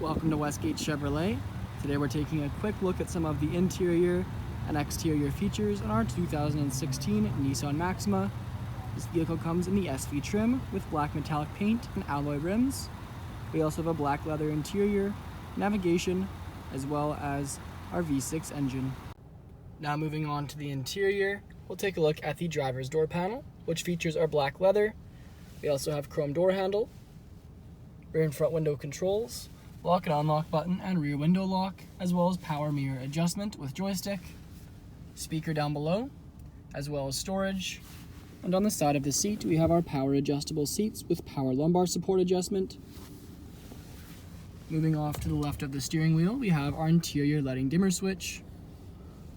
Welcome to Westgate Chevrolet. Today we're taking a quick look at some of the interior and exterior features on our 2016 Nissan Maxima. This vehicle comes in the SV trim with black metallic paint and alloy rims. We also have a black leather interior, navigation, as well as our V6 engine. Now moving on to the interior, we'll take a look at the driver's door panel, which features our black leather. We also have chrome door handle, rear and front window controls, lock and unlock button and rear window lock, as well as power mirror adjustment with joystick, speaker down below, as well as storage. And on the side of the seat, we have our power adjustable seats with power lumbar support adjustment. Moving off to the left of the steering wheel, we have our interior lighting dimmer switch.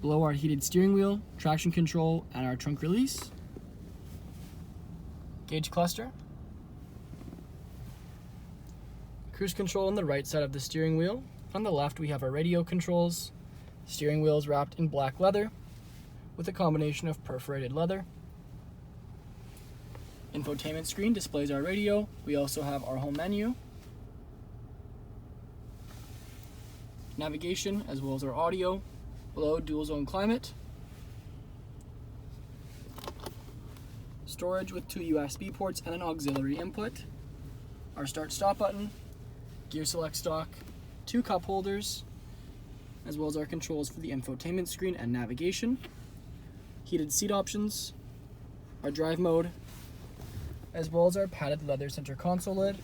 Below our heated steering wheel, traction control, and our trunk release. Gauge cluster. Cruise control on the right side of the steering wheel. On the left, we have our radio controls. Steering wheel is wrapped in black leather with a combination of perforated leather. Infotainment screen displays our radio. We also have our home menu, navigation, as well as our audio. Below, dual zone climate, storage with 2 USB ports and an auxiliary input, our start stop button, gear select stalk, 2 cup holders, as well as our controls for the infotainment screen and navigation, heated seat options, our drive mode, as well as our padded leather center console lid.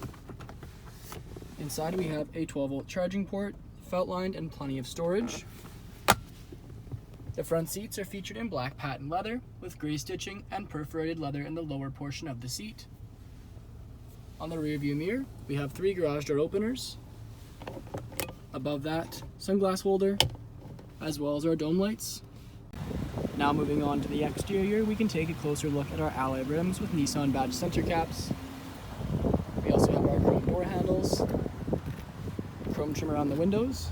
Inside we have a 12-volt charging port, felt lined, and plenty of storage. The front seats are featured in black patent leather with gray stitching and perforated leather in the lower portion of the seat. On the rear view mirror, we have 3 garage door openers. Above that, sunglass holder, as well as our dome lights. Now moving on to the exterior, we can take a closer look at our alloy rims with Nissan badge center caps. We also have our chrome door handles, chrome trim around the windows.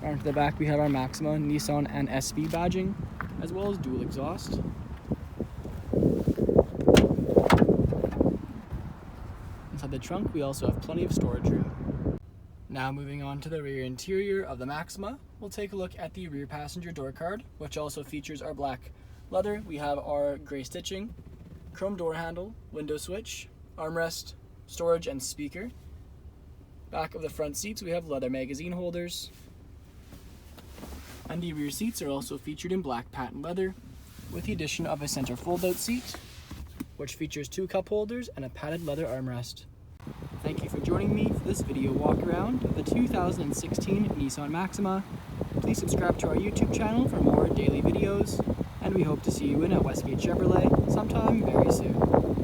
Down to the back, we have our Maxima, Nissan, and SV badging, as well as dual exhaust. Inside the trunk, we also have plenty of storage room. Now moving on to the rear interior of the Maxima, we'll take a look at the rear passenger door card, which also features our black leather. We have our gray stitching, chrome door handle, window switch, armrest, storage, and speaker. Back of the front seats, we have leather magazine holders. And the rear seats are also featured in black patent leather with the addition of a center fold-out seat, which features 2 cup holders and a padded leather armrest. Thank you for joining me for this video walk around of the 2016 Nissan Maxima. Please subscribe to our YouTube channel for more daily videos, and we hope to see you in at Westgate Chevrolet sometime very soon.